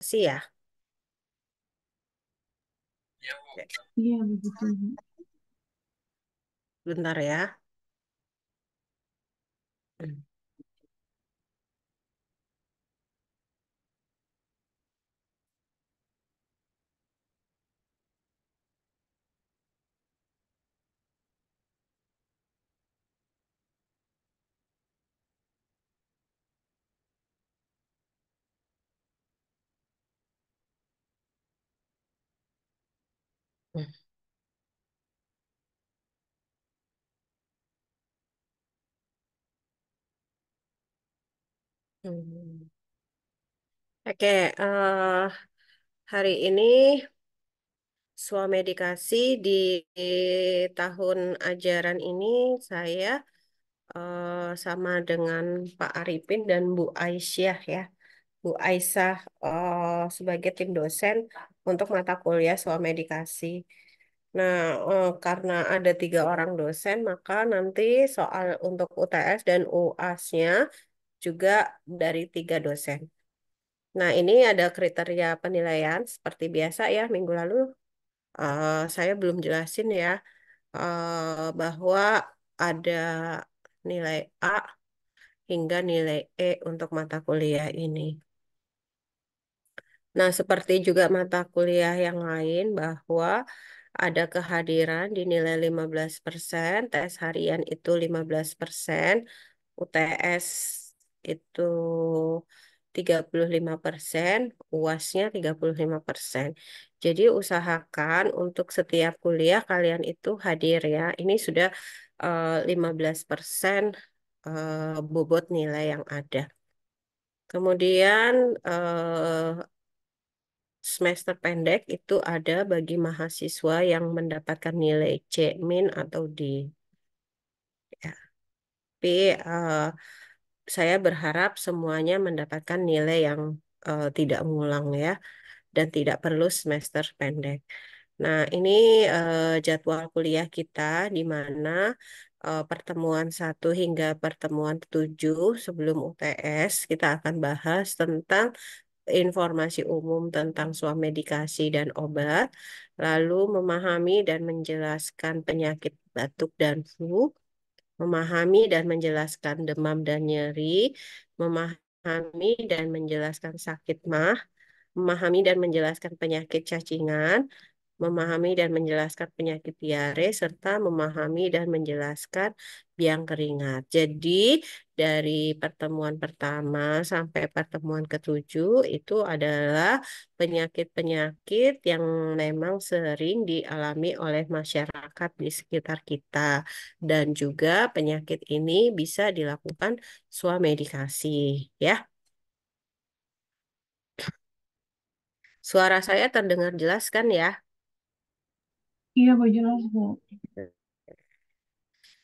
Sih ya. Oke, Iya, begitu, Bu. bentar ya. Hmm. Oke, hari ini Swamedikasi di tahun ajaran ini saya sama dengan Pak Arifin dan Bu Aisyah ya. Bu Aisyah sebagai tim dosen untuk mata kuliah Swamedikasi. Nah, karena ada 3 orang dosen, maka nanti soal untuk UTS dan UAS-nya juga dari 3 dosen. Nah, ini ada kriteria penilaian seperti biasa ya. Minggu lalu saya belum jelasin ya bahwa ada nilai A hingga nilai E untuk mata kuliah ini. Nah, seperti juga mata kuliah yang lain bahwa ada kehadiran di nilai 15%, tes harian itu 15%, UTS itu 35%, UAS-nya 35%. Jadi usahakan untuk setiap kuliah kalian itu hadir ya. Ini sudah 15% bobot nilai yang ada. Kemudian semester pendek itu ada bagi mahasiswa yang mendapatkan nilai C min atau D. Ya. Tapi saya berharap semuanya mendapatkan nilai yang tidak ngulang ya dan tidak perlu semester pendek. Nah, ini jadwal kuliah kita di mana pertemuan 1 hingga pertemuan 7 sebelum UTS kita akan bahas tentang informasi umum tentang swamedikasi dan obat, lalu memahami dan menjelaskan penyakit batuk dan flu, memahami dan menjelaskan demam dan nyeri, memahami dan menjelaskan sakit MAH, memahami dan menjelaskan penyakit cacingan, memahami dan menjelaskan penyakit diare, serta memahami dan menjelaskan biang keringat. Jadi, dari pertemuan pertama sampai pertemuan ke-7 itu adalah penyakit-penyakit yang memang sering dialami oleh masyarakat di sekitar kita. Dan juga penyakit ini bisa dilakukan swamedikasi. Ya, suara saya terdengar jelas kan ya? Iya, Bu, jelas, Bu.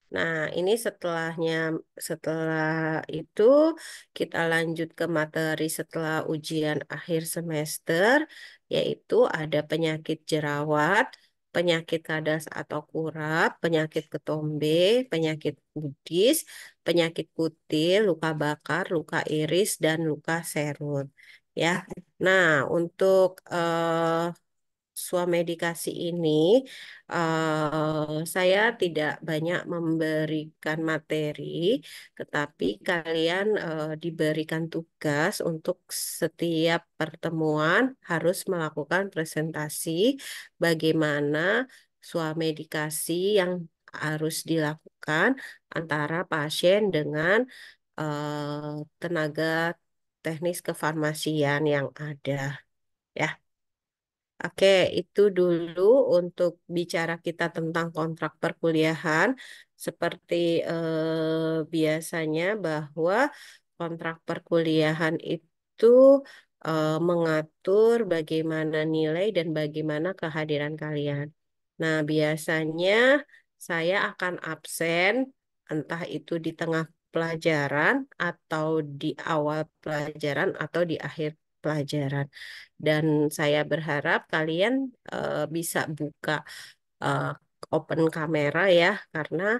Nah, ini setelah itu kita lanjut ke materi setelah ujian akhir semester, yaitu ada penyakit jerawat, penyakit kadas atau kurap, penyakit ketombe, penyakit kudis, penyakit kutil, luka bakar, luka iris, dan luka serut. Ya, nah untuk swamedikasi ini saya tidak banyak memberikan materi, tetapi kalian diberikan tugas untuk setiap pertemuan harus melakukan presentasi bagaimana swamedikasi yang harus dilakukan antara pasien dengan tenaga teknis kefarmasian yang ada. Ya. Oke, itu dulu untuk bicara kita tentang kontrak perkuliahan. Seperti biasanya bahwa kontrak perkuliahan itu mengatur bagaimana nilai dan bagaimana kehadiran kalian. Nah, biasanya saya akan absen, entah itu di tengah pelajaran atau di awal pelajaran atau di akhir pelajaran. Dan saya berharap kalian bisa buka eh, open kamera ya, karena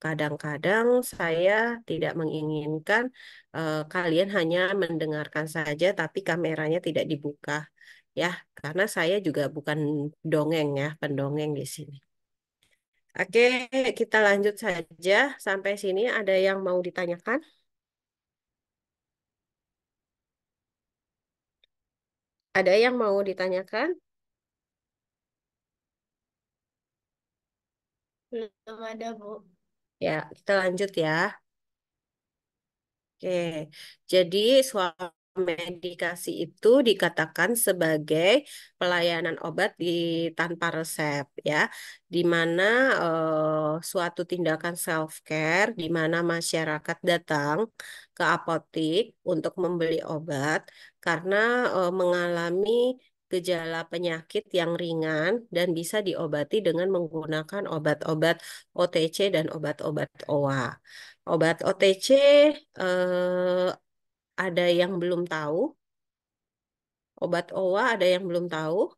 Kadang-kadang saya tidak menginginkan kalian hanya mendengarkan saja, tapi kameranya tidak dibuka, ya, karena saya juga bukan dongeng ya, pendongeng di sini. Oke, kita lanjut saja. Sampai sini ada yang mau ditanyakan? Ada yang mau ditanyakan? Belum ada, Bu. Ya, kita lanjut ya. Oke, jadi suami medikasi itu dikatakan sebagai pelayanan obat tanpa resep ya, di mana suatu tindakan self care di mana masyarakat datang ke apotik untuk membeli obat karena mengalami gejala penyakit yang ringan dan bisa diobati dengan menggunakan obat-obat OTC dan obat-obat OA. Obat OTC ada yang belum tahu. Obat OA ada yang belum tahu.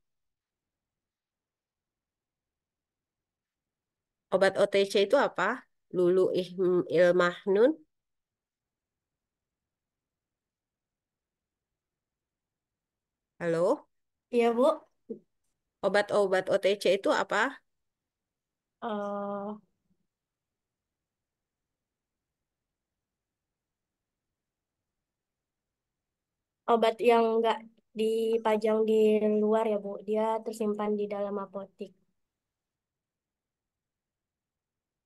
Obat OTC itu apa? Lulu Ilmahnun. Halo? Iya, Bu. Obat-obat OTC itu apa? Eh, Obat yang nggak dipajang di luar ya, Bu. Dia tersimpan di dalam apotik.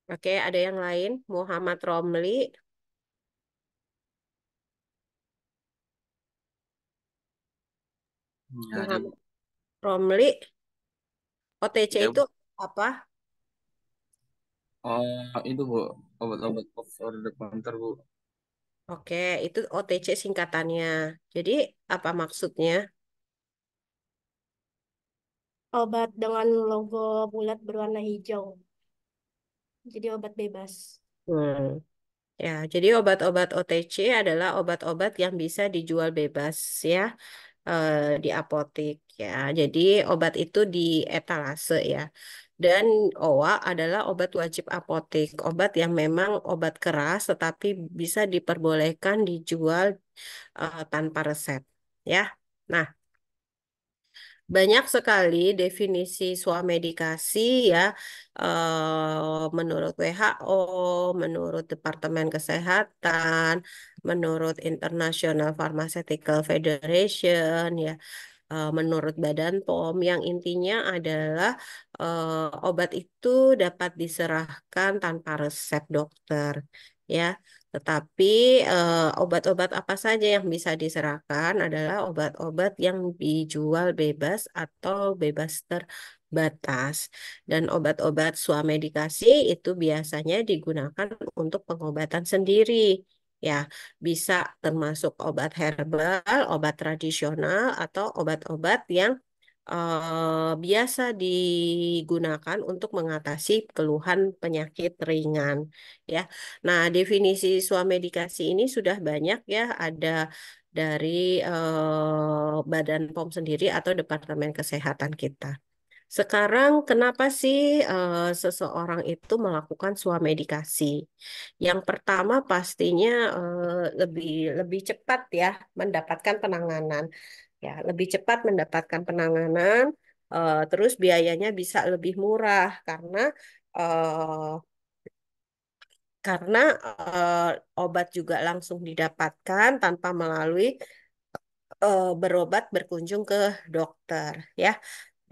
Oke, ada yang lain? Muhammad Romli. Nggak ada, Bu. Muhammad Romli. OTC Ya, itu Bu. apa? Oh, itu, Bu. Obat-obat over the counter, Bu. Oke, itu OTC singkatannya. Jadi apa maksudnya? Obat dengan logo bulat berwarna hijau. Jadi obat bebas. Hmm. Ya, jadi obat-obat OTC adalah obat-obat yang bisa dijual bebas ya, di apotek ya. Jadi obat itu di etalase ya. Dan OA adalah obat wajib apotek, obat yang memang obat keras tetapi bisa diperbolehkan dijual tanpa resep ya. Nah, banyak sekali definisi swamedikasi ya, menurut WHO, menurut Departemen Kesehatan, menurut International Pharmaceutical Federation ya, menurut Badan POM yang intinya adalah obat itu dapat diserahkan tanpa resep dokter ya. Tetapi obat-obat apa saja yang bisa diserahkan adalah obat-obat yang dijual bebas atau bebas terbatas. Dan obat-obat swamedikasi itu biasanya digunakan untuk pengobatan sendiri. Ya, bisa termasuk obat herbal, obat tradisional, atau obat-obat yang biasa digunakan untuk mengatasi keluhan penyakit ringan. Ya, nah definisi swamedikasi ini sudah banyak ya, ada dari Badan POM sendiri atau Departemen Kesehatan kita. Sekarang, kenapa sih seseorang itu melakukan swamedikasi? Yang pertama pastinya lebih lebih cepat ya mendapatkan penanganan. Ya, lebih cepat mendapatkan penanganan, terus biayanya bisa lebih murah eh, karena obat juga langsung didapatkan tanpa melalui berobat berkunjung ke dokter ya,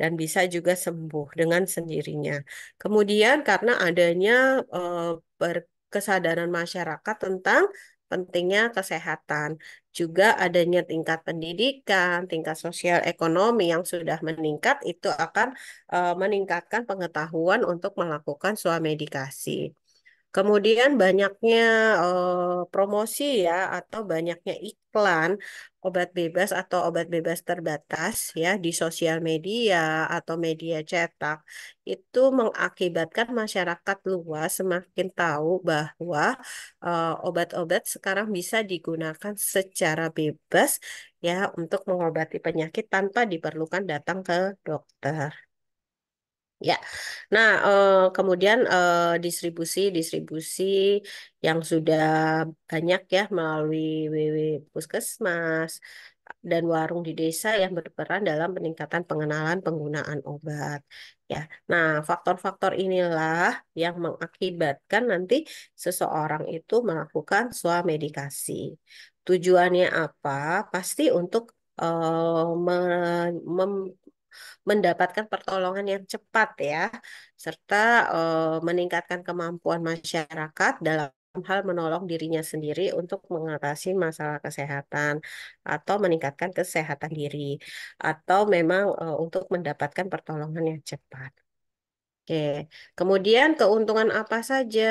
dan bisa juga sembuh dengan sendirinya. Kemudian karena adanya kesadaran masyarakat tentang pentingnya kesehatan, juga adanya tingkat pendidikan, tingkat sosial ekonomi yang sudah meningkat, itu akan meningkatkan pengetahuan untuk melakukan swamedikasi. Kemudian banyaknya promosi ya atau banyaknya iklan obat bebas atau obat bebas terbatas ya di sosial media atau media cetak itu mengakibatkan masyarakat luas semakin tahu bahwa obat-obat sekarang bisa digunakan secara bebas ya untuk mengobati penyakit tanpa diperlukan datang ke dokter. Ya, nah kemudian distribusi yang sudah banyak ya melalui WW Puskesmas dan warung di desa yang berperan dalam peningkatan pengenalan penggunaan obat. Ya, nah faktor-faktor inilah yang mengakibatkan nanti seseorang itu melakukan swamedikasi. Tujuannya apa? Pasti untuk mendapatkan pertolongan yang cepat ya, serta meningkatkan kemampuan masyarakat dalam hal menolong dirinya sendiri untuk mengatasi masalah kesehatan atau meningkatkan kesehatan diri atau memang untuk mendapatkan pertolongan yang cepat. Oke, kemudian keuntungan apa saja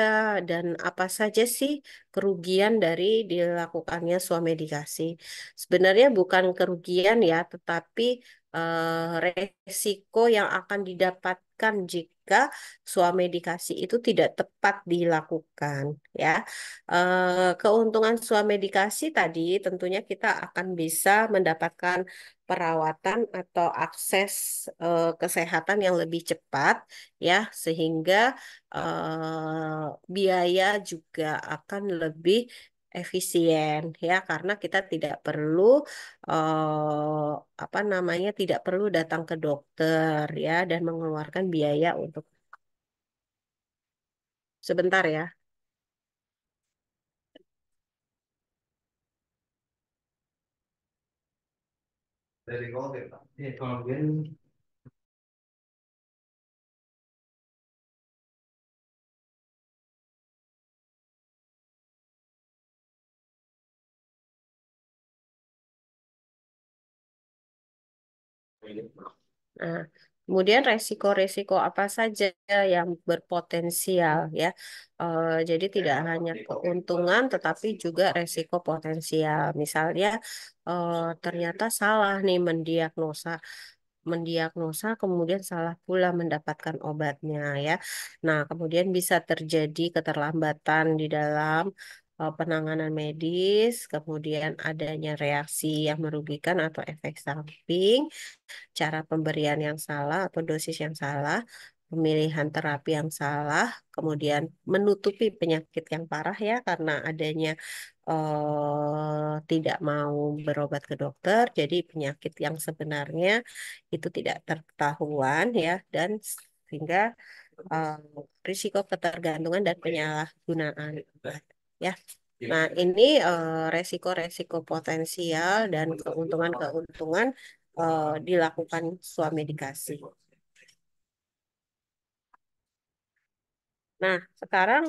dan apa saja sih kerugian dari dilakukannya swamedikasi? Sebenarnya bukan kerugian ya, tetapi resiko yang akan didapatkan jika swamedikasi itu tidak tepat dilakukan ya. Keuntungan swamedikasi tadi tentunya kita akan bisa mendapatkan perawatan atau akses kesehatan yang lebih cepat ya sehingga biaya juga akan lebih efisien ya karena kita tidak perlu apa namanya tidak perlu datang ke dokter ya dan mengeluarkan biaya untuk sebentar ya. Nah, kemudian resiko-resiko apa saja yang berpotensial ya. Jadi tidak hanya keuntungan tetapi juga resiko potensial. Misalnya ternyata salah nih mendiagnosa kemudian salah pula mendapatkan obatnya ya. Nah, kemudian bisa terjadi keterlambatan di dalam penanganan medis, kemudian adanya reaksi yang merugikan atau efek samping, cara pemberian yang salah atau dosis yang salah, pemilihan terapi yang salah, kemudian menutupi penyakit yang parah ya karena adanya tidak mau berobat ke dokter, jadi penyakit yang sebenarnya itu tidak terketahuan ya dan sehingga eh, risiko ketergantungan dan penyalahgunaan obat, ya. Nah, ini resiko-resiko potensial dan keuntungan-keuntungan dilakukan swamedikasi. Nah, sekarang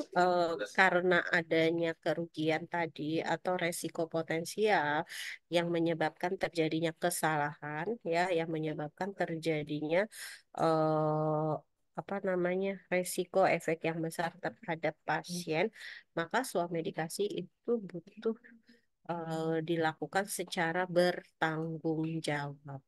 karena adanya kerugian tadi atau resiko potensial yang menyebabkan terjadinya kesalahan, ya, yang menyebabkan terjadinya eh, apa namanya resiko efek yang besar terhadap pasien, maka swamedikasi itu butuh dilakukan secara bertanggung jawab.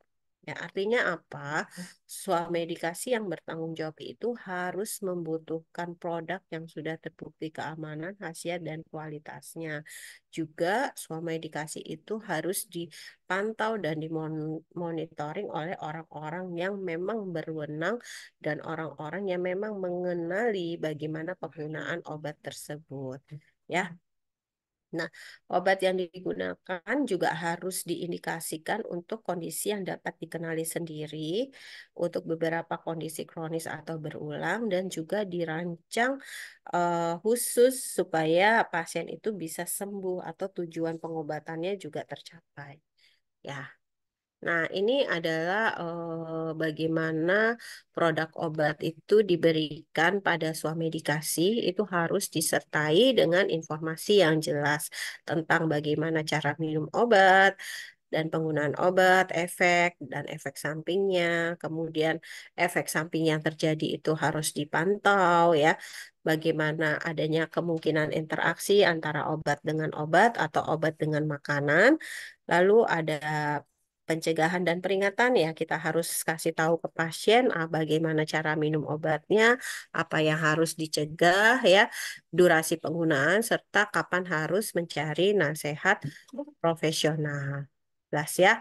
Ya, artinya apa? Swamedikasi yang bertanggung jawab itu harus membutuhkan produk yang sudah terbukti keamanan, khasiat, dan kualitasnya. Juga swamedikasi itu harus dipantau dan dimonitoring oleh orang-orang yang memang berwenang dan orang-orang yang memang mengenali bagaimana penggunaan obat tersebut. Ya, nah, obat yang digunakan juga harus diindikasikan untuk kondisi yang dapat dikenali sendiri, untuk beberapa kondisi kronis atau berulang, dan juga dirancang khusus supaya pasien itu bisa sembuh atau tujuan pengobatannya juga tercapai. Ya. Nah, ini adalah bagaimana produk obat itu diberikan pada swamedikasi itu harus disertai dengan informasi yang jelas tentang bagaimana cara minum obat dan penggunaan obat, efek dan efek sampingnya. Kemudian efek samping yang terjadi itu harus dipantau ya. Bagaimana adanya kemungkinan interaksi antara obat dengan obat atau obat dengan makanan. Lalu ada pencegahan dan peringatan ya kita harus kasih tahu ke pasien bagaimana cara minum obatnya, apa yang harus dicegah ya, durasi penggunaan serta kapan harus mencari nasihat profesional. Jelas ya.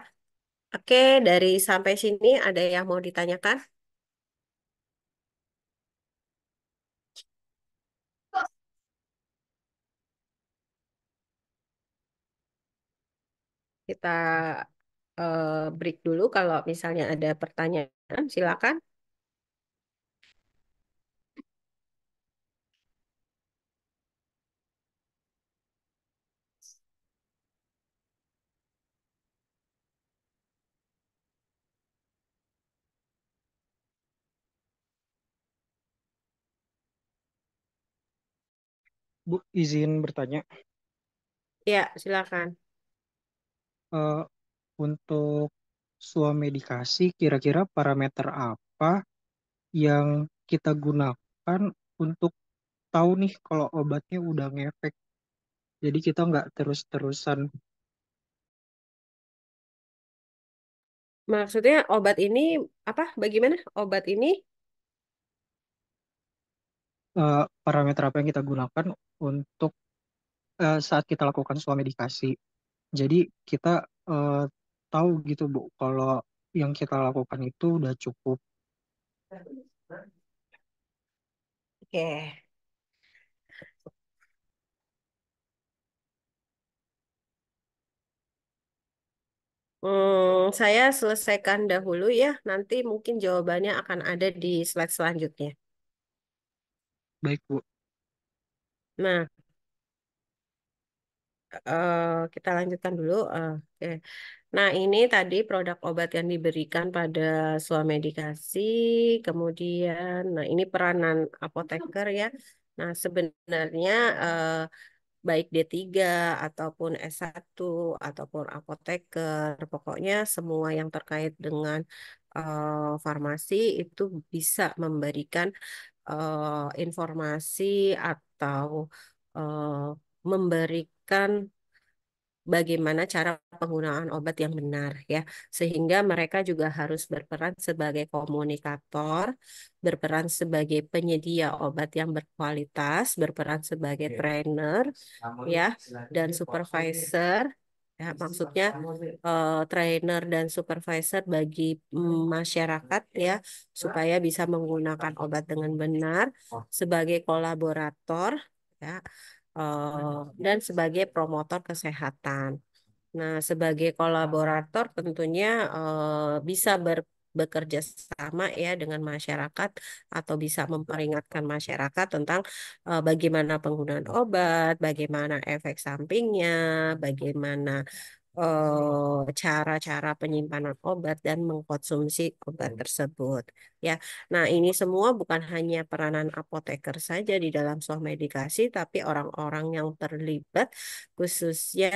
Oke, dari sampai sini ada yang mau ditanyakan? Kita break dulu. Kalau misalnya ada pertanyaan, silakan. Bu, izin bertanya, Ya, silakan. eh, untuk suamedikasi, kira-kira parameter apa yang kita gunakan untuk tahu nih kalau obatnya udah ngefek? Jadi kita nggak terus-terusan. Maksudnya obat ini apa? Bagaimana? Obat ini? Parameter apa yang kita gunakan untuk saat kita lakukan suamedikasi. Jadi kita eh, tahu gitu Bu, kalau yang kita lakukan itu udah cukup. Oke. Saya selesaikan dahulu ya. Nanti mungkin jawabannya akan ada di slide selanjutnya. Baik Bu. Nah, kita lanjutkan dulu. Oke. Nah, ini tadi produk obat yang diberikan pada suamedikasi. Kemudian, nah ini peranan apoteker ya. Nah, sebenarnya baik D3 ataupun S1 ataupun apoteker, pokoknya semua yang terkait dengan farmasi itu bisa memberikan informasi atau eh, memberikan bagaimana cara penggunaan obat yang benar ya. Sehingga mereka juga harus berperan sebagai komunikator, berperan sebagai penyedia obat yang berkualitas, berperan sebagai trainer ya dan supervisor. Ya, maksudnya trainer dan supervisor bagi masyarakat ya supaya bisa menggunakan obat dengan benar sebagai kolaborator ya dan sebagai promotor kesehatan. Nah, sebagai kolaborator tentunya bisa bekerja sama ya dengan masyarakat atau bisa memperingatkan masyarakat tentang bagaimana penggunaan obat, bagaimana efek sampingnya, bagaimana cara-cara penyimpanan obat dan mengkonsumsi obat tersebut. Ya, nah ini semua bukan hanya peranan apoteker saja di dalam suah medikasi, tapi orang-orang yang terlibat khususnya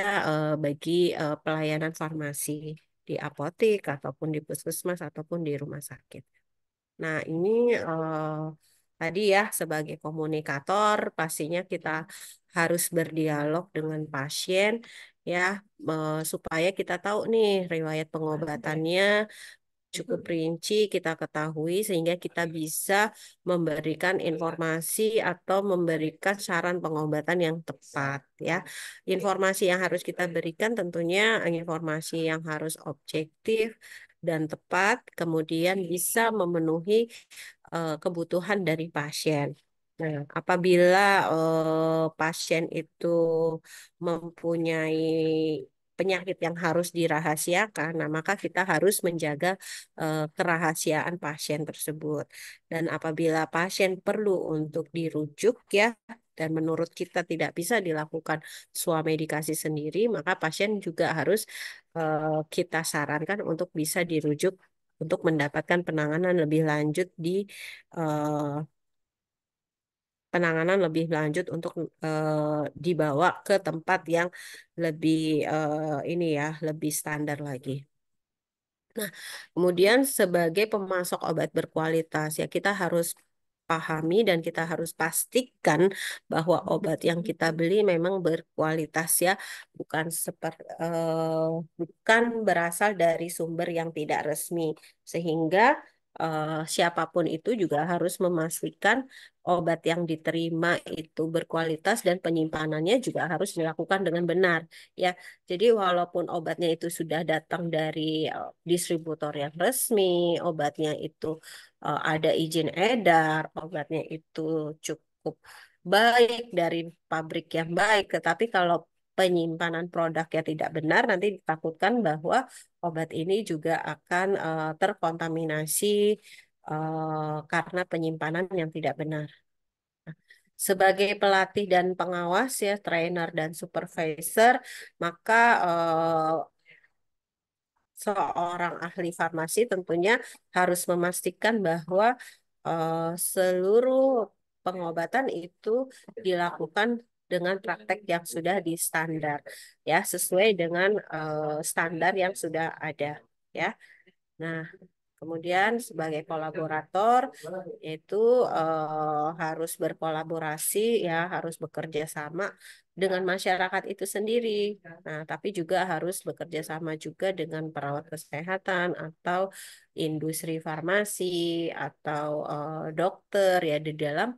bagi pelayanan farmasi di apotek ataupun di puskesmas ataupun di rumah sakit. Nah, ini tadi ya sebagai komunikator pastinya kita harus berdialog dengan pasien ya supaya kita tahu nih riwayat pengobatannya cukup rinci kita ketahui sehingga kita bisa memberikan informasi atau memberikan saran pengobatan yang tepat ya. Informasi yang harus kita berikan tentunya informasi yang harus objektif dan tepat, kemudian bisa memenuhi kebutuhan dari pasien. Nah, apabila pasien itu mempunyai penyakit yang harus dirahasiakan, nah maka kita harus menjaga kerahasiaan pasien tersebut. Dan apabila pasien perlu untuk dirujuk ya, dan menurut kita tidak bisa dilakukan swamedikasi sendiri, maka pasien juga harus kita sarankan untuk bisa dirujuk untuk mendapatkan penanganan lebih lanjut di eh, penanganan lebih lanjut untuk dibawa ke tempat yang lebih ini ya, lebih standar lagi. Nah, kemudian sebagai pemasok obat berkualitas ya kita harus pahami dan kita harus pastikan bahwa obat yang kita beli memang berkualitas ya, bukan bukan berasal dari sumber yang tidak resmi. Sehingga siapapun itu juga harus memastikan obat yang diterima itu berkualitas dan penyimpanannya juga harus dilakukan dengan benar ya. Jadi walaupun obatnya itu sudah datang dari distributor yang resmi, obatnya itu ada izin edar, obatnya itu cukup baik dari pabrik yang baik, tetapi kalau penyimpanan produknya tidak benar, nanti ditakutkan bahwa obat ini juga akan terkontaminasi karena penyimpanan yang tidak benar. Sebagai pelatih dan pengawas ya, trainer dan supervisor, maka seorang ahli farmasi tentunya harus memastikan bahwa seluruh pengobatan itu dilakukan dengan praktek yang sudah standar, ya, sesuai dengan standar yang sudah ada, ya. Nah, kemudian sebagai kolaborator itu harus berkolaborasi, ya, harus bekerja sama dengan masyarakat itu sendiri. Nah, tapi juga harus bekerja sama juga dengan perawat kesehatan atau industri farmasi atau dokter, ya, di dalam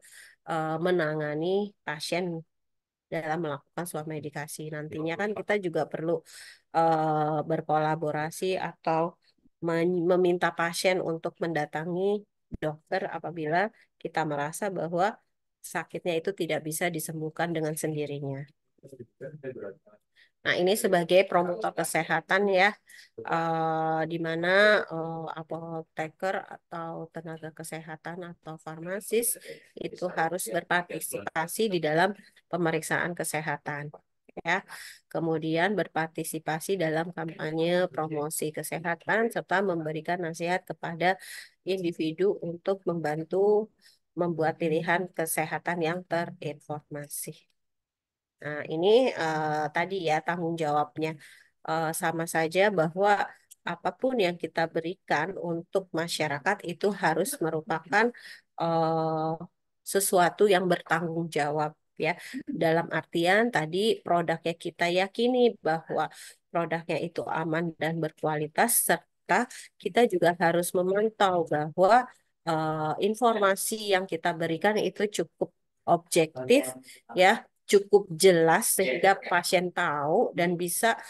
menangani pasien dalam melakukan suap medikasi. Nantinya kan kita juga perlu berkolaborasi atau meminta pasien untuk mendatangi dokter apabila kita merasa bahwa sakitnya itu tidak bisa disembuhkan dengan sendirinya. Nah, ini sebagai promotor kesehatan ya, di mana apoteker atau tenaga kesehatan atau farmasis itu harus berpartisipasi di dalam pemeriksaan kesehatan. Ya, kemudian berpartisipasi dalam kampanye promosi kesehatan serta memberikan nasihat kepada individu untuk membantu membuat pilihan kesehatan yang terinformasi. Nah, ini tadi ya tanggung jawabnya. Sama saja bahwa apapun yang kita berikan untuk masyarakat itu harus merupakan eh, sesuatu yang bertanggung jawab, ya. Dalam artian tadi produknya kita yakini bahwa produknya itu aman dan berkualitas, serta kita juga harus memantau bahwa informasi yang kita berikan itu cukup objektif, ya, cukup jelas sehingga pasien tahu dan bisa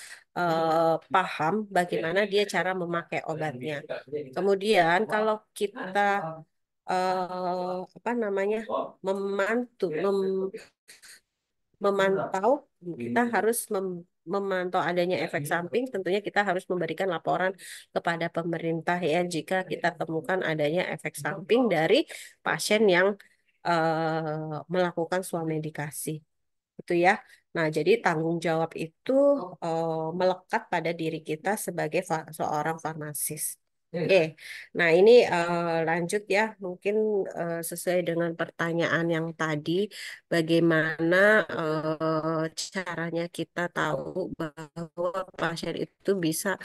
paham bagaimana dia cara memakai obatnya. Kemudian kalau kita apa namanya memantau, kita harus memantau adanya efek samping. Tentunya kita harus memberikan laporan kepada pemerintah, ya, jika kita temukan adanya efek samping dari pasien yang melakukan suap medikasi. Itu ya. Nah, jadi tanggung jawab itu melekat pada diri kita sebagai seorang farmasis. Oke, nah ini lanjut ya, mungkin sesuai dengan pertanyaan yang tadi, bagaimana caranya kita tahu bahwa pasien itu bisa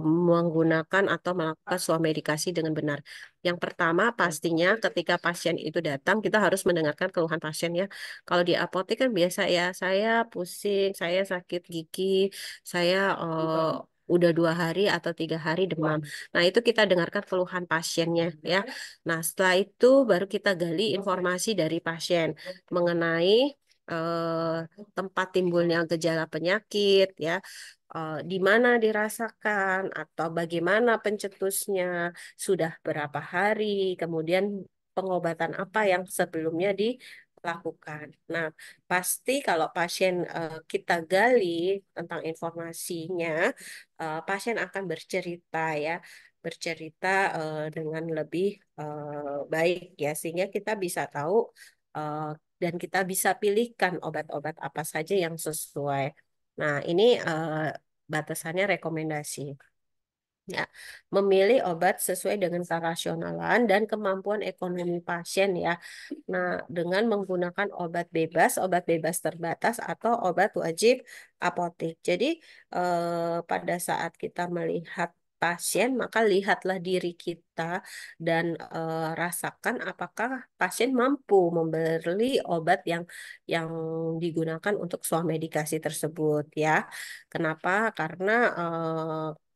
menggunakan atau melakukan suap medikasi dengan benar. Yang pertama, pastinya ketika pasien itu datang, kita harus mendengarkan keluhan pasien ya. Kalau di apotek kan biasa ya, saya pusing, saya sakit gigi, saya udah 2 hari atau 3 hari demam. Nah, itu kita dengarkan keluhan pasiennya ya. Nah, setelah itu baru kita gali informasi dari pasien mengenai tempat timbulnya gejala penyakit ya, di mana dirasakan atau bagaimana pencetusnya, sudah berapa hari, kemudian pengobatan apa yang sebelumnya dilakukan. Nah, pasti kalau pasien kita gali tentang informasinya, pasien akan bercerita ya, bercerita dengan lebih baik ya, sehingga kita bisa tahu eh, dan kita bisa pilihkan obat-obat apa saja yang sesuai. Nah, ini batasannya rekomendasi. Ya, memilih obat sesuai dengan kerasionalan dan kemampuan ekonomi pasien ya. Nah, dengan menggunakan obat bebas terbatas atau obat wajib apotek. Jadi, pada saat kita melihat pasien, maka lihatlah diri kita dan rasakan apakah pasien mampu membeli obat yang digunakan untuk suap medikasi tersebut ya. Kenapa? Karena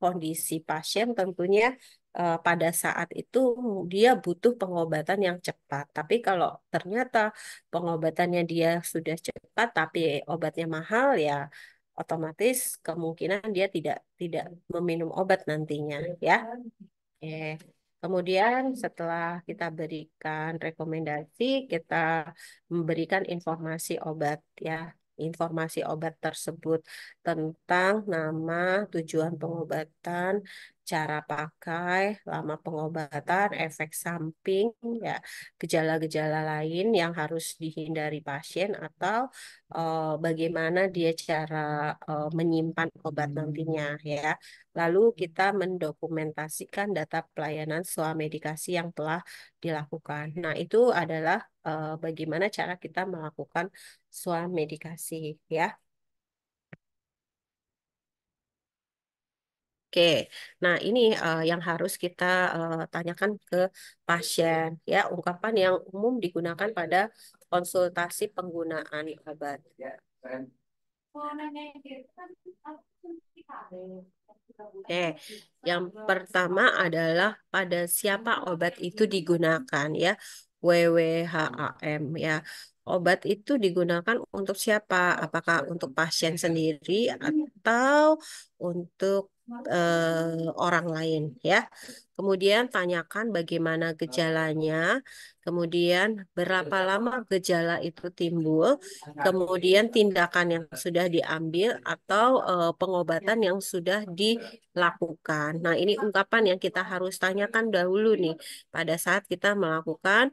kondisi pasien tentunya pada saat itu dia butuh pengobatan yang cepat. Tapi kalau ternyata pengobatannya dia sudah cepat tapi obatnya mahal, ya otomatis kemungkinan dia tidak tidak meminum obat nantinya ya. Oke. Kemudian setelah kita berikan rekomendasi, kita memberikan informasi obat ya. informasi obat tersebut tentang nama, tujuan pengobatan, cara pakai, lama pengobatan, efek samping, ya, gejala-gejala lain yang harus dihindari pasien atau bagaimana dia cara menyimpan obat nantinya, ya. Lalu kita mendokumentasikan data pelayanan swamedikasi yang telah dilakukan. Nah, itu adalah bagaimana cara kita melakukan swamedikasi, ya. Oke, nah ini yang harus kita tanyakan ke pasien, ya, ungkapan yang umum digunakan pada konsultasi penggunaan obat. Oke, yang pertama adalah pada siapa obat itu digunakan, ya, WWHAM, ya. Obat itu digunakan untuk siapa? Apakah untuk pasien sendiri atau untuk orang lain, ya. Kemudian tanyakan bagaimana gejalanya, kemudian berapa lama gejala itu timbul, kemudian tindakan yang sudah diambil atau pengobatan yang sudah dilakukan. Nah, ini ungkapan yang kita harus tanyakan dahulu nih pada saat kita melakukan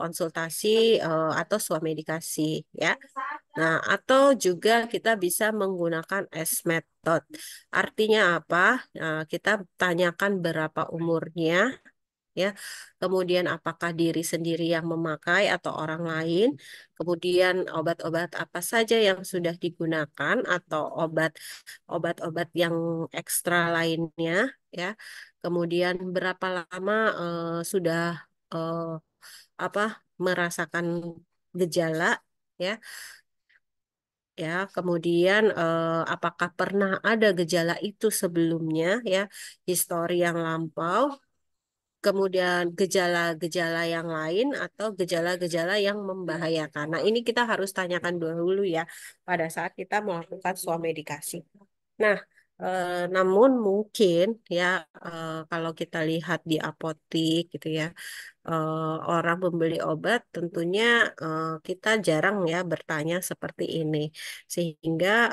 konsultasi atau swamedikasi, ya. Nah, atau juga kita bisa menggunakan S method. Artinya apa? Nah, kita tanyakan berapa umurnya, ya. Kemudian apakah diri sendiri yang memakai atau orang lain? Kemudian obat-obat apa saja yang sudah digunakan atau obat-obat yang ekstra lainnya, ya. Kemudian berapa lama sudah eh, apa merasakan gejala, ya. Ya, kemudian apakah pernah ada gejala itu sebelumnya, ya, histori yang lampau, kemudian gejala-gejala yang lain atau gejala-gejala yang membahayakan. Nah, ini kita harus tanyakan dulu, ya, pada saat kita melakukan swamedikasi. Nah, namun mungkin, ya, kalau kita lihat di apotik gitu, ya, orang membeli obat tentunya kita jarang, ya, bertanya seperti ini, sehingga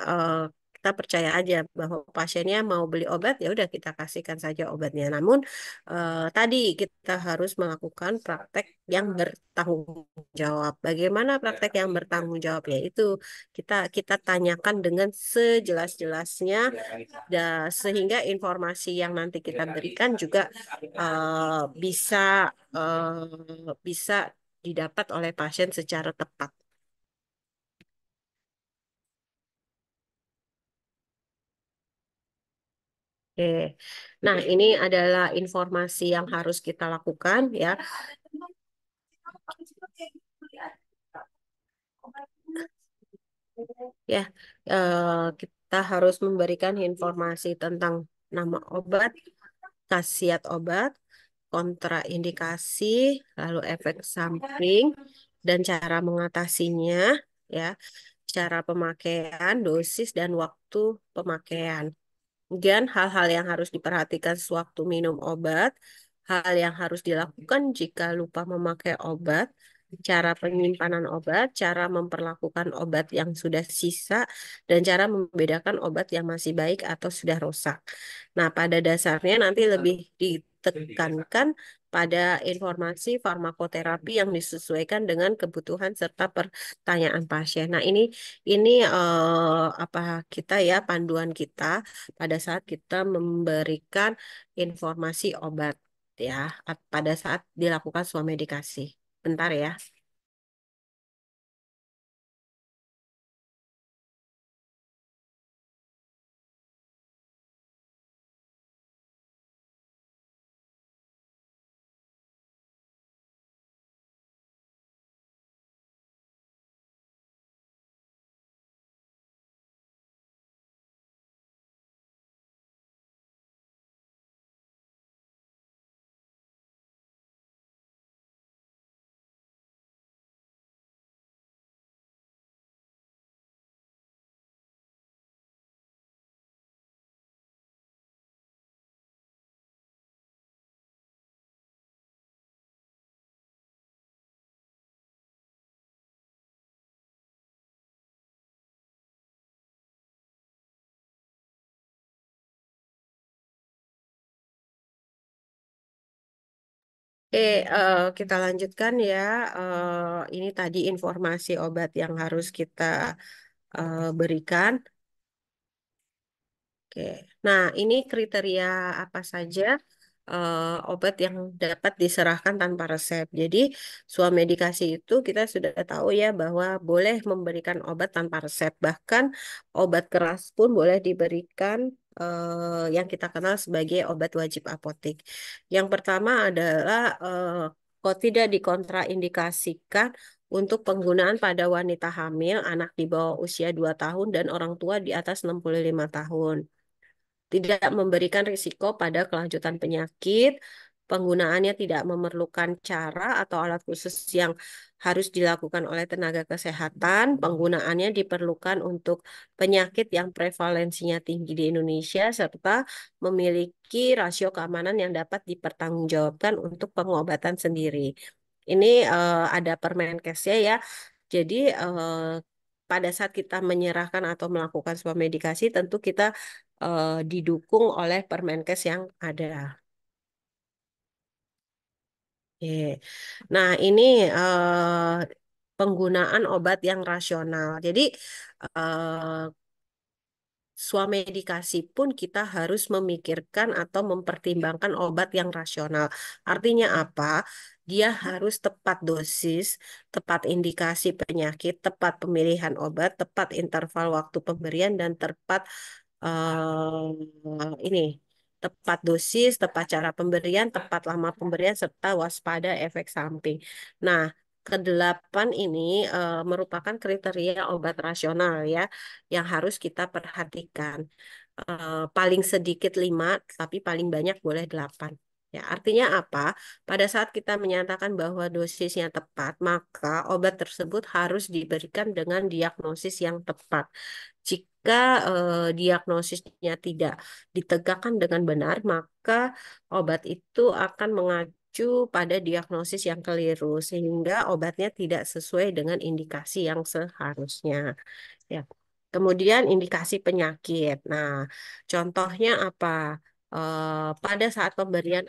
kita percaya aja bahwa pasiennya mau beli obat, ya udah kita kasihkan saja obatnya. Namun tadi kita harus melakukan praktek yang bertanggung jawab. Bagaimana praktek yang bertanggung jawab? Yaitu kita tanyakan dengan sejelas-jelasnya, sehingga informasi yang nanti kita berikan juga bisa didapat oleh pasien secara tepat. Oke. Nah, ini adalah informasi yang harus kita lakukan, ya. Ya, kita harus memberikan informasi tentang nama obat, khasiat obat, kontraindikasi, lalu efek samping, dan cara mengatasinya, ya, cara pemakaian, dosis, dan waktu pemakaian. Kemudian hal-hal yang harus diperhatikan sewaktu minum obat, hal yang harus dilakukan jika lupa memakai obat, cara penyimpanan obat, cara memperlakukan obat yang sudah sisa, dan cara membedakan obat yang masih baik atau sudah rusak. Nah, pada dasarnya nanti lebih ditekankan pada informasi farmakoterapi yang disesuaikan dengan kebutuhan serta pertanyaan pasien. Nah, ini apa kita, ya, panduan kita pada saat kita memberikan informasi obat, ya, pada saat dilakukan swamedikasi. Bentar, ya. Oke, kita lanjutkan ya. Ini tadi informasi obat yang harus kita berikan. Oke, nah ini kriteria apa saja obat yang dapat diserahkan tanpa resep. Jadi, swamedikasi itu kita sudah tahu ya bahwa boleh memberikan obat tanpa resep. Bahkan obat keras pun boleh diberikan yang kita kenal sebagai obat wajib apotik. Yang pertama adalah kok tidak dikontraindikasikan untuk penggunaan pada wanita hamil, anak di bawah usia 2 tahun, dan orang tua di atas 65 tahun. Tidak memberikan risiko pada kelanjutan penyakit, penggunaannya tidak memerlukan cara atau alat khusus yang harus dilakukan oleh tenaga kesehatan, penggunaannya diperlukan untuk penyakit yang prevalensinya tinggi di Indonesia, serta memiliki rasio keamanan yang dapat dipertanggungjawabkan untuk pengobatan sendiri. Ini ada Permenkesnya ya. Jadi pada saat kita menyerahkan atau melakukan sebuah medikasi, tentu kita didukung oleh Permenkes yang ada. Oke. Nah, ini penggunaan obat yang rasional. Jadi, eh, swamedikasi pun kita harus memikirkan atau mempertimbangkan obat yang rasional. Artinya apa? Dia harus tepat dosis, tepat indikasi penyakit, tepat pemilihan obat, tepat interval waktu pemberian, dan tepat ini tepat dosis, tepat cara pemberian, tepat lama pemberian, serta waspada efek samping. Nah, kedelapan ini merupakan kriteria obat rasional ya, yang harus kita perhatikan. Paling sedikit 5, tapi paling banyak boleh 8. Ya, artinya apa? Pada saat kita menyatakan bahwa dosisnya tepat, maka obat tersebut harus diberikan dengan diagnosis yang tepat. Jika diagnosisnya tidak ditegakkan dengan benar, maka obat itu akan mengacu pada diagnosis yang keliru, sehingga obatnya tidak sesuai dengan indikasi yang seharusnya. Ya. Kemudian indikasi penyakit. Nah, contohnya apa? Pada saat pemberian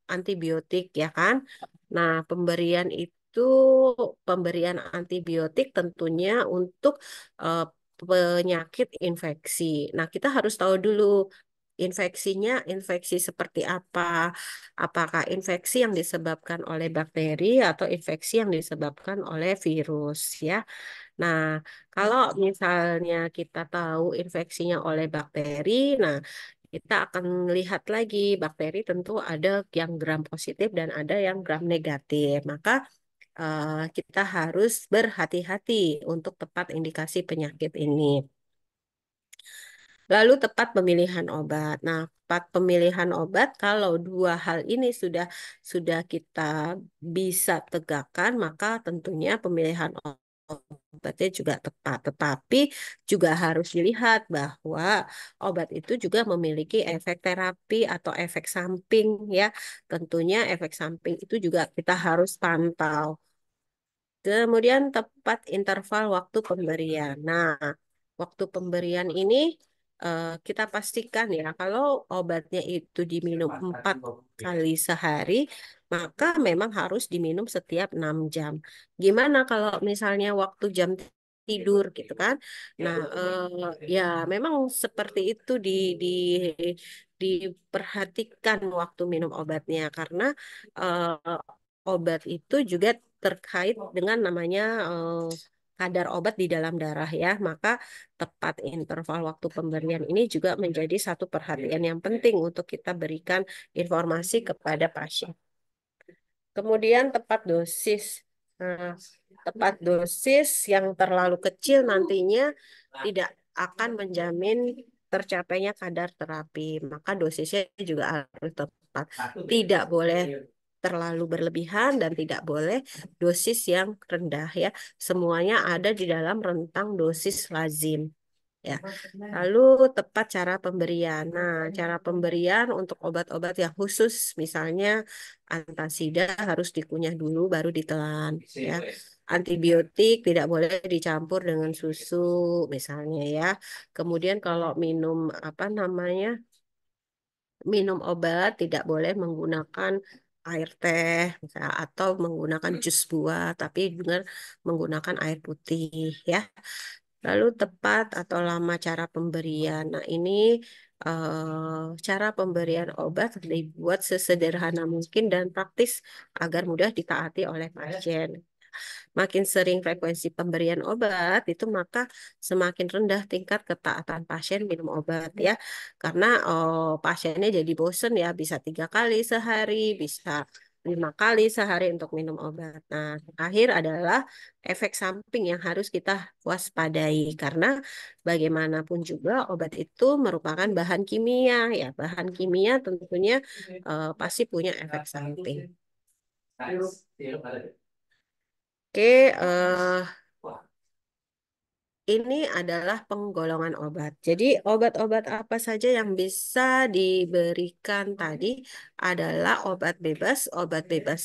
antibiotik, ya kan? Nah, pemberian antibiotik tentunya untuk eh, penyakit infeksi. Nah, kita harus tahu dulu infeksinya infeksi seperti apa. Apakah infeksi yang disebabkan oleh bakteri atau infeksi yang disebabkan oleh virus, ya. Nah, kalau misalnya kita tahu infeksinya oleh bakteri, nah kita akan lihat lagi bakteri tentu ada yang gram positif dan ada yang gram negatif. Maka kita harus berhati-hati untuk tepat indikasi penyakit ini. Lalu tepat pemilihan obat. Nah, tepat pemilihan obat kalau dua hal ini sudah kita bisa tegakkan, maka tentunya pemilihan obatnya juga tepat. Tetapi juga harus dilihat bahwa obat itu juga memiliki efek terapi atau efek samping ya. Tentunya efek samping itu juga kita harus pantau. Kemudian tepat interval waktu pemberian. Nah, waktu pemberian ini kita pastikan ya kalau obatnya itu diminum 4 kali sehari, maka memang harus diminum setiap 6 jam. Gimana kalau misalnya waktu jam tidur gitu kan? Nah, ya memang seperti itu diperhatikan waktu minum obatnya karena obat itu juga terkait dengan namanya kadar obat di dalam darah ya. Maka tepat interval waktu pemberian ini juga menjadi satu perhatian yang penting untuk kita berikan informasi kepada pasien. Kemudian tepat dosis. Nah, tepat dosis yang terlalu kecil nantinya tidak akan menjamin tercapainya kadar terapi. Maka dosisnya juga harus tepat. Tidak boleh terlalu berlebihan dan tidak boleh dosis yang rendah ya. Semuanya ada di dalam rentang dosis lazim. Ya. Lalu tepat cara pemberian. Nah, cara pemberian untuk obat-obat yang khusus, misalnya antasida harus dikunyah dulu baru ditelan. Ya. Antibiotik tidak boleh dicampur dengan susu, misalnya ya. Kemudian kalau minum minum obat tidak boleh menggunakan air teh, misalnya, atau menggunakan jus buah, tapi dengan menggunakan air putih ya. Lalu tepat atau lama cara pemberian. Nah, ini cara pemberian obat dibuat sesederhana mungkin dan praktis agar mudah ditaati oleh pasien. Makin sering frekuensi pemberian obat itu maka semakin rendah tingkat ketaatan pasien minum obat ya. Karena pasiennya jadi bosen ya, bisa 3 kali sehari, bisa 5 kali sehari untuk minum obat. Nah, terakhir adalah efek samping yang harus kita waspadai karena bagaimanapun juga obat itu merupakan bahan kimia ya. Bahan kimia tentunya pasti punya efek samping. Oke, ini adalah penggolongan obat. Jadi, obat-obat apa saja yang bisa diberikan tadi adalah obat bebas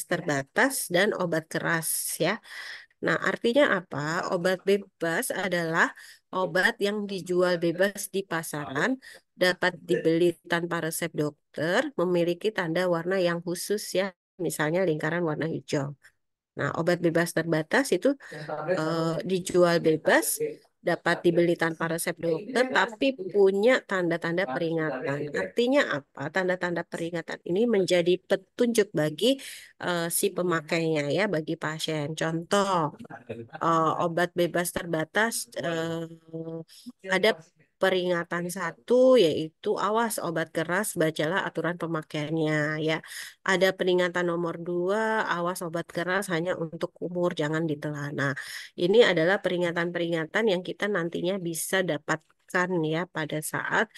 terbatas, dan obat keras ya. Nah, artinya apa? Obat bebas adalah obat yang dijual bebas di pasaran, dapat dibeli tanpa resep dokter, memiliki tanda warna yang khusus ya, misalnya lingkaran warna hijau. Nah, obat bebas terbatas itu dijual bebas, dapat dibeli tanpa resep dokter, tapi punya tanda-tanda peringatan. Artinya apa? Tanda-tanda peringatan ini menjadi petunjuk bagi si pemakainya ya, bagi pasien. Contoh, obat bebas terbatas ada peringatan satu yaitu awas obat keras, bacalah aturan pemakaiannya ya. Ada peringatan nomor 2, awas obat keras hanya untuk umur, jangan ditelan. Nah, ini adalah peringatan-peringatan yang kita nantinya bisa dapatkan ya pada saat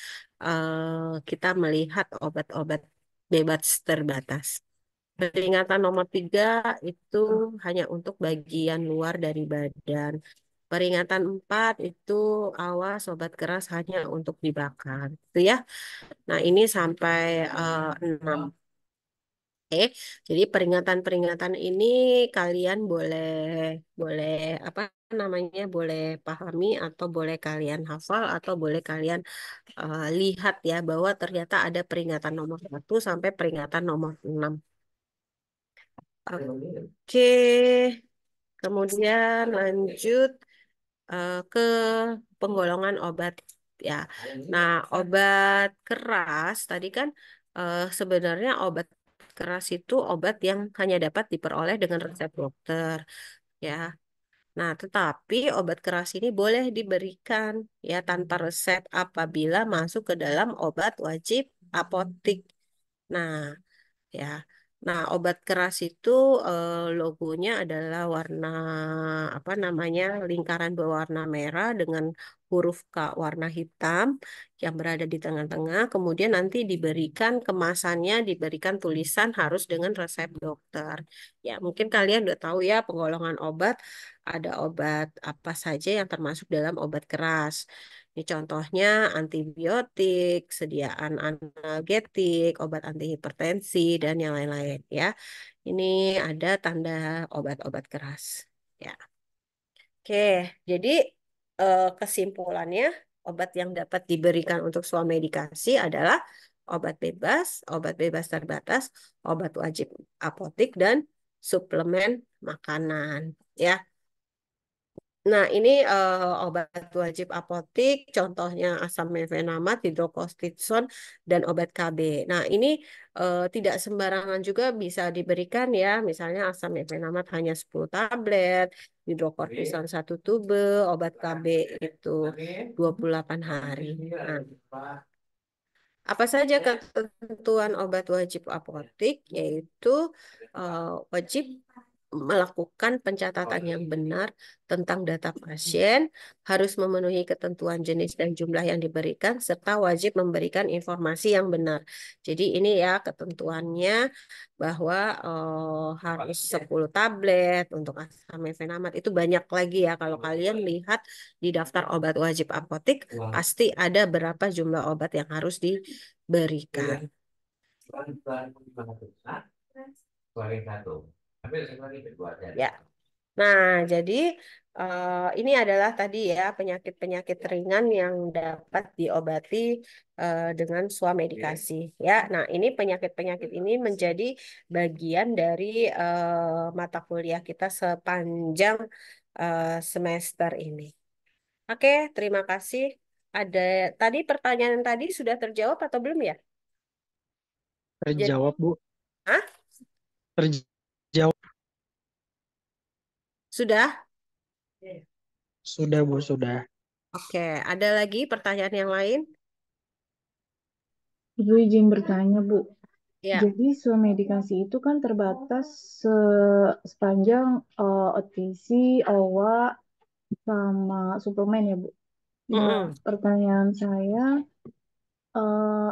kita melihat obat-obat bebas terbatas. Peringatan nomor 3 itu hanya untuk bagian luar dari badan. Peringatan 4 itu awas obat keras hanya untuk dibakar. Itu ya. Nah, ini sampai 6. Oke, jadi peringatan-peringatan ini kalian boleh boleh apa namanya boleh pahami atau boleh kalian hafal atau boleh kalian lihat ya bahwa ternyata ada peringatan nomor 1 sampai peringatan nomor 6. Oke, kemudian lanjut ke penggolongan obat ya. Nah, obat keras tadi kan sebenarnya obat keras itu obat yang hanya dapat diperoleh dengan resep dokter ya. Nah, tetapi obat keras ini boleh diberikan ya tanpa resep apabila masuk ke dalam obat wajib apotik. Nah, ya. Nah, obat keras itu logonya adalah warna apa namanya? Lingkaran berwarna merah dengan huruf K warna hitam yang berada di tengah-tengah. Kemudian nanti diberikan kemasannya, diberikan tulisan harus dengan resep dokter. Ya, mungkin kalian udah tahu ya penggolongan obat, ada obat apa saja yang termasuk dalam obat keras. Ini contohnya antibiotik, sediaan analgetik, obat anti hipertensi, dan yang lain-lain ya. Ini ada tanda obat-obat keras. Ya. Oke, jadi kesimpulannya obat yang dapat diberikan untuk swamedikasi adalah obat bebas terbatas, obat wajib apotik, dan suplemen makanan. Ya. Nah, ini obat wajib apotik, contohnya asam mefenamat, hidrokortison, dan obat KB. Nah, ini tidak sembarangan juga bisa diberikan ya. Misalnya asam mefenamat hanya 10 tablet, hidrokortison 1 tube, obat KB itu 28 hari. Nah, apa saja ketentuan obat wajib apotik? Yaitu wajib melakukan pencatatan yang benar tentang data pasien, harus memenuhi ketentuan jenis dan jumlah yang diberikan, serta wajib memberikan informasi yang benar. Jadi ini ya ketentuannya bahwa harus 10 tablet untuk asam mefenamat. Itu banyak lagi ya. Kalau kalian lihat di daftar obat wajib apotik, pasti ada berapa jumlah obat yang harus diberikan. Ya. Nah, jadi ini adalah tadi ya penyakit-penyakit ringan yang dapat diobati dengan swamedikasi ya. Nah, ini penyakit-penyakit ini menjadi bagian dari mata kuliah kita sepanjang semester ini. Oke, terima kasih. Ada tadi pertanyaan tadi sudah terjawab atau belum ya? Jadi, Terjawab, Bu. ah, Terjawab. sudah? Sudah, Bu, sudah. Oke, ada lagi pertanyaan yang lain? Ibu izin bertanya, Bu. Ya. Jadi swamedikasi itu kan terbatas sepanjang OTC, OWA, sama suplemen ya, Bu. Nah, Mm-mm. pertanyaan saya,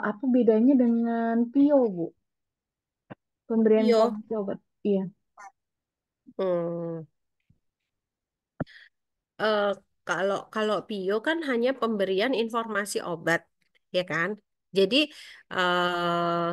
apa bedanya dengan PIO, Bu? Pemberian Yo. informasi obat. Iya. Hmm. eh, kalau kalau bio kan hanya pemberian informasi obat, ya kan? Jadi eh,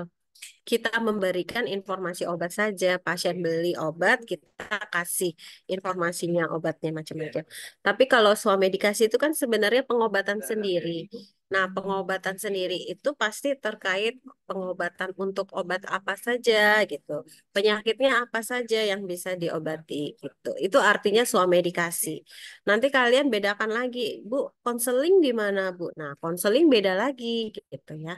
kita memberikan informasi obat saja. Pasien beli obat, kita kasih informasinya obatnya macam-macam. Tapi kalau swamedikasi itu kan sebenarnya pengobatan sendiri. Nah, pengobatan sendiri itu pasti terkait pengobatan untuk obat apa saja gitu. Penyakitnya apa saja yang bisa diobati gitu. Itu artinya swamedikasi. Nanti kalian bedakan lagi, Bu, konseling di mana, Bu? Nah, konseling beda lagi gitu ya.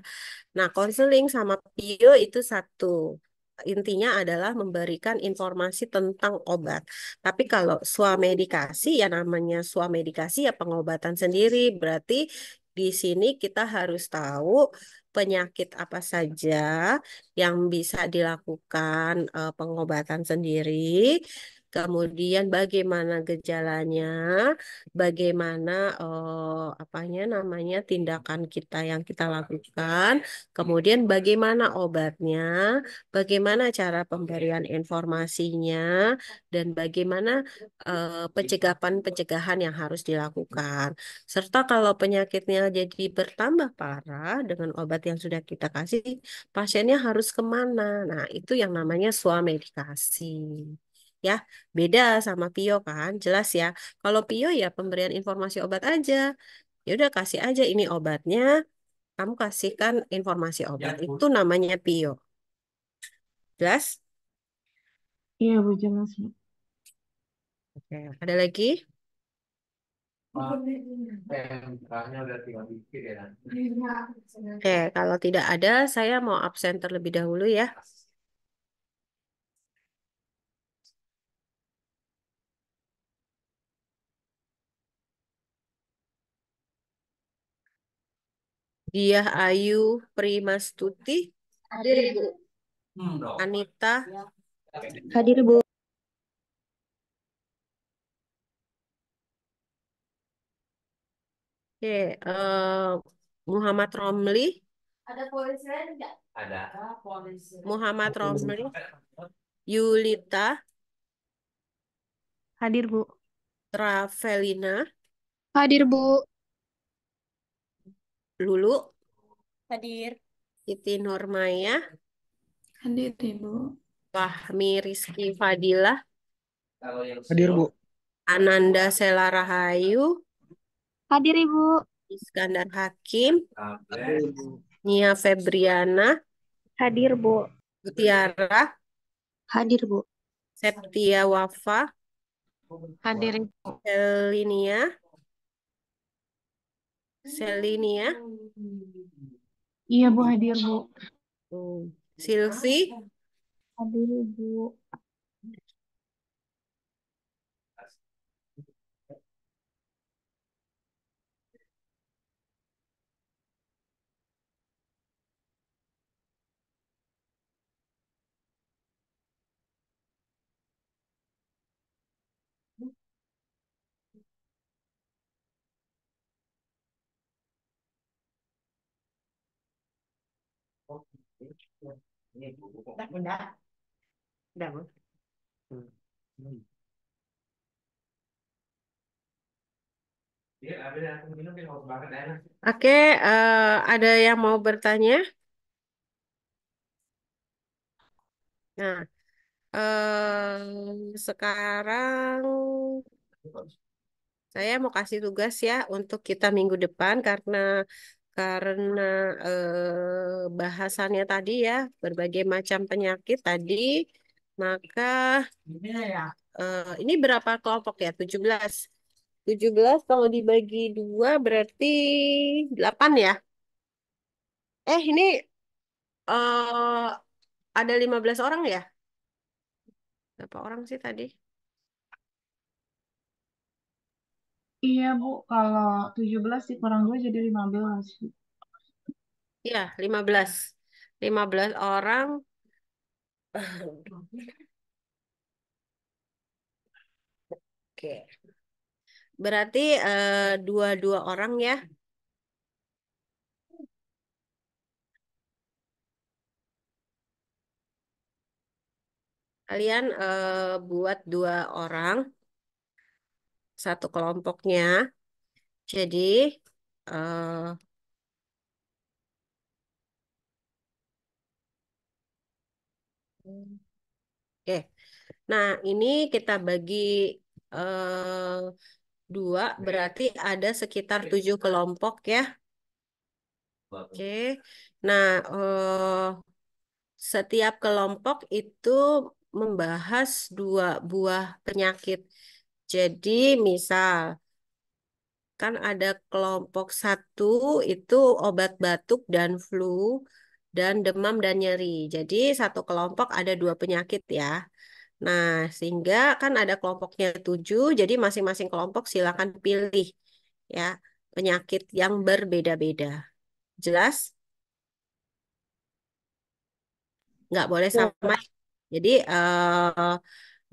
Nah, konseling sama PIO itu satu. Intinya adalah memberikan informasi tentang obat. Tapi kalau swamedikasi, ya namanya swamedikasi ya pengobatan sendiri. Berarti di sini kita harus tahu penyakit apa saja yang bisa dilakukan pengobatan sendiri. Kemudian bagaimana gejalanya, bagaimana apanya namanya tindakan kita yang kita lakukan. Kemudian bagaimana obatnya, bagaimana cara pemberian informasinya, dan bagaimana pencegahan-pencegahan yang harus dilakukan. Serta kalau penyakitnya jadi bertambah parah dengan obat yang sudah kita kasih, pasiennya harus kemana? Nah, itu yang namanya swamedikasi. Ya, beda sama Pio kan, jelas ya. Kalau Pio ya pemberian informasi obat aja. Ya udah kasih aja ini obatnya, kamu kasihkan informasi obat. Itu namanya PIO. Jelas? Iya, Bu, jelas, Bu. Oke, ada lagi? Oke, kalau tidak ada, saya mau absen terlebih dahulu ya. Diah Ayu Primastuti, Anita, Hadir, Bu. oke, Muhammad Romli, Muhammad Romli, Yulita, Hadir, Bu. Travelina, Hadir, Bu. Lulu, Hadir. Siti Nurmaya, Hadir, Ibu. Fahmi Rizky Fadilah, Hadir, Bu. Ananda Sela Rahayu, Hadir, Ibu. Iskandar Hakim, Hadir, Bu. Nia Febriana, Hadir, Bu. Mutiara, Hadir, Bu. Septia Wafa, Hadir, Ibu. Selinia, Selinia, Iya, Bu, hadir, Bu. Silvi, Hadir, Bu. udah. Oke, ada yang mau bertanya? Nah, Sekarang saya mau kasih tugas ya untuk kita minggu depan karena bahasannya tadi ya berbagai macam penyakit tadi, maka ini berapa kelompok ya? 17. 17 kalau dibagi dua berarti 8 ya. Ini eh, ada 15 orang ya? Berapa orang sih tadi? Iya, Bu. Kalau 17 dikurang 2 jadi 15. Bu. Iya, 15. 15 orang. Oke. Berarti dua-dua orang ya. Kalian buat dua orang satu kelompoknya. Jadi eh, oke. Nah, ini kita bagi eh, dua, berarti ada sekitar 7 kelompok ya. Oke. Nah, setiap kelompok itu membahas dua buah penyakit. Jadi, misal kan ada kelompok satu itu obat batuk dan flu dan demam dan nyeri. Jadi, satu kelompok ada dua penyakit ya. Nah, sehingga kan ada kelompoknya 7, jadi masing-masing kelompok silakan pilih ya penyakit yang berbeda-beda. Jelas? Nggak boleh sama. Jadi,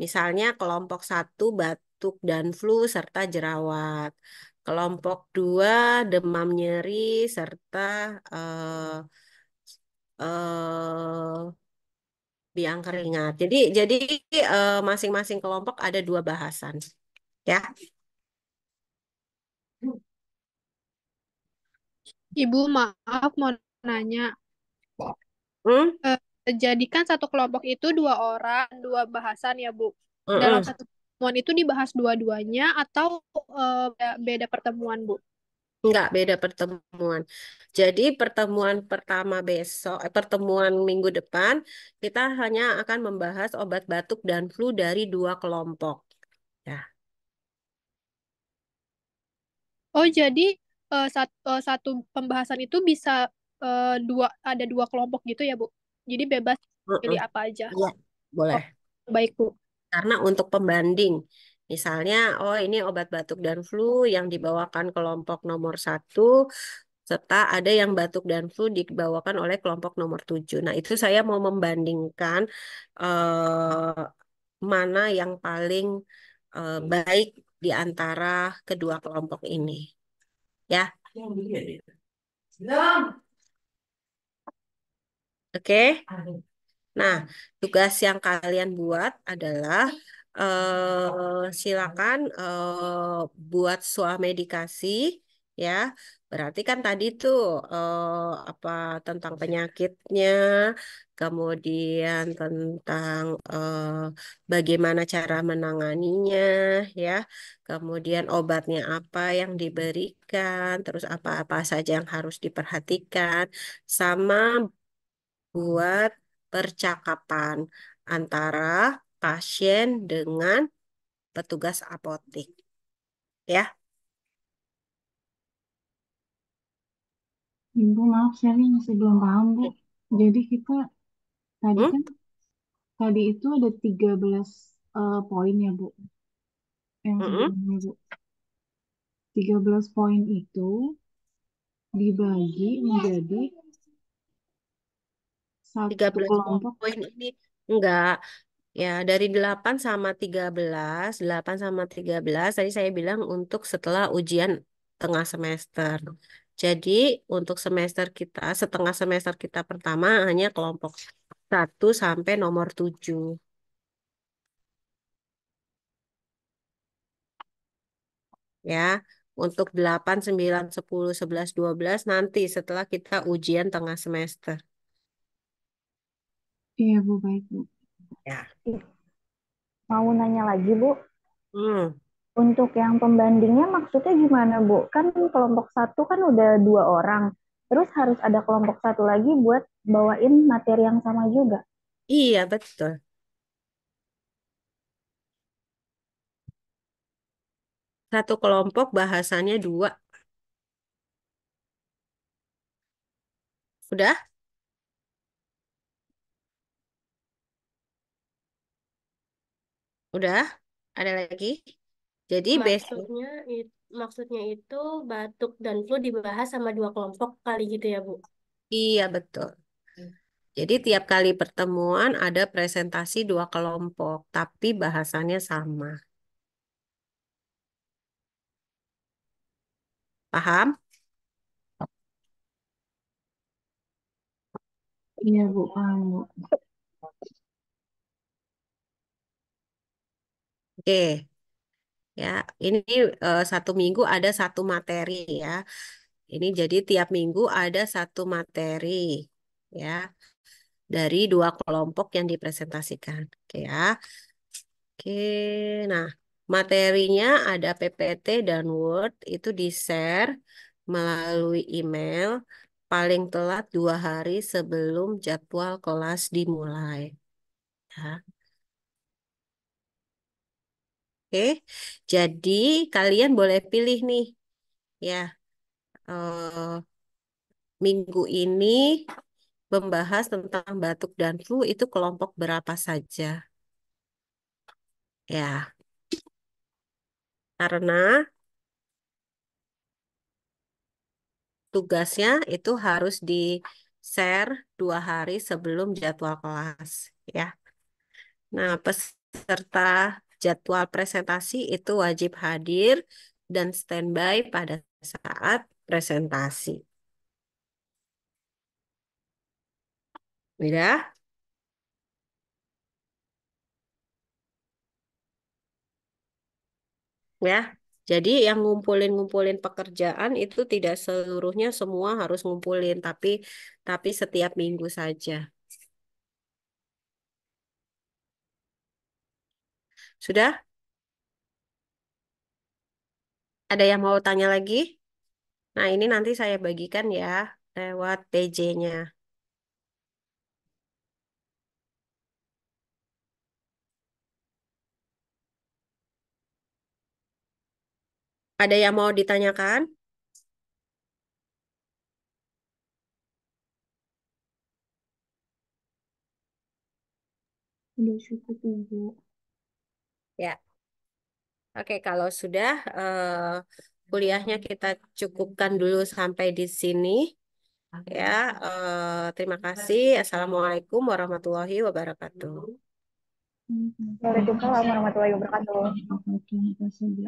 misalnya kelompok satu batuk dan flu serta jerawat. Kelompok 2 demam nyeri serta eh, eh, biang keringat. Jadi masing-masing kelompok ada dua bahasan. Ya. Ibu, maaf mau nanya. Hmm? Jadi kan satu kelompok itu dua orang, dua bahasan ya, Bu. Dalam Mm-mm. satu pertemuan itu dibahas dua-duanya atau beda pertemuan, Bu? Nggak beda pertemuan. Jadi pertemuan pertama besok, pertemuan minggu depan, kita hanya akan membahas obat batuk dan flu dari dua kelompok. Ya. Oh, jadi satu pembahasan itu bisa ada dua kelompok gitu ya, Bu? Jadi bebas Mm-mm. pilih apa aja. Iya, boleh. Oh, baik, Bu. Karena untuk pembanding, misalnya, oh ini obat batuk dan flu yang dibawakan kelompok nomor 1, serta ada yang batuk dan flu dibawakan oleh kelompok nomor 7. Nah, itu saya mau membandingkan eh, mana yang paling baik di antara kedua kelompok ini. Ya, oke. Nah, tugas yang kalian buat adalah silakan buat swamedikasi ya. Berarti kan tadi tuh apa tentang penyakitnya, kemudian tentang bagaimana cara menanganinya ya. Kemudian obatnya apa yang diberikan, terus apa-apa saja yang harus diperhatikan sama buat percakapan antara pasien dengan petugas apotek. Ya. Ibu, maaf, saya masih belum paham, Bu. Jadi kita tadi Hmm? kan, tadi itu ada 13 poin ya, Bu. Yang Mm-mm. sebelumnya, Bu. 13 poin itu dibagi menjadi satu 13 kelompok. poin ini enggak. Ya, dari 8 sama 13, 8 sama 13 tadi saya bilang untuk setelah ujian tengah semester. Jadi, untuk semester kita, setengah semester kita pertama hanya kelompok 1 sampai nomor 7. Ya, untuk 8, 9, 10, 11, 12 nanti setelah kita ujian tengah semester. Iya, Bu, baik, Bu. Ya. Ih, mau nanya lagi, Bu. Hmm. Untuk yang pembandingnya maksudnya gimana, Bu? Kan kelompok satu kan udah 2 orang. Terus harus ada kelompok satu lagi buat bawain materi yang sama juga. Iya, betul. Satu kelompok bahasanya dua. Udah? Udah? Ada lagi? Jadi besok. Maksudnya itu batuk dan flu dibahas sama dua kelompok kali gitu ya, Bu? Iya, betul. Jadi tiap kali pertemuan ada presentasi dua kelompok, tapi bahasannya sama. Paham? Iya, Bu, paham, Bu. Oke. Ya, ini satu minggu ada satu materi ya. Ini jadi tiap minggu ada satu materi ya dari dua kelompok yang dipresentasikan. Oke ya. Oke, nah materinya ada PPT dan Word itu di-share melalui email paling telat 2 hari sebelum jadwal kelas dimulai. Ya. Oke, jadi kalian boleh pilih nih ya. eh, Minggu ini membahas tentang batuk dan flu itu kelompok berapa saja. Ya, karena tugasnya itu harus di-share 2 hari sebelum jadwal kelas. Ya, nah peserta jadwal presentasi itu wajib hadir dan standby pada saat presentasi. Udah? Ya. Jadi yang ngumpulin-ngumpulin pekerjaan itu tidak seluruhnya semua harus ngumpulin, tapi setiap minggu saja. Sudah? Ada yang mau tanya lagi? Nah, ini nanti saya bagikan ya lewat PJ-nya. Ada yang mau ditanyakan? Udah cukup, Bu. Ya. Oke, kalau sudah kuliahnya kita cukupkan dulu sampai di sini. Ya, terima kasih. Assalamualaikum warahmatullahi wabarakatuh. Waalaikumsalam warahmatullahi wabarakatuh. Terima kasih, Bu.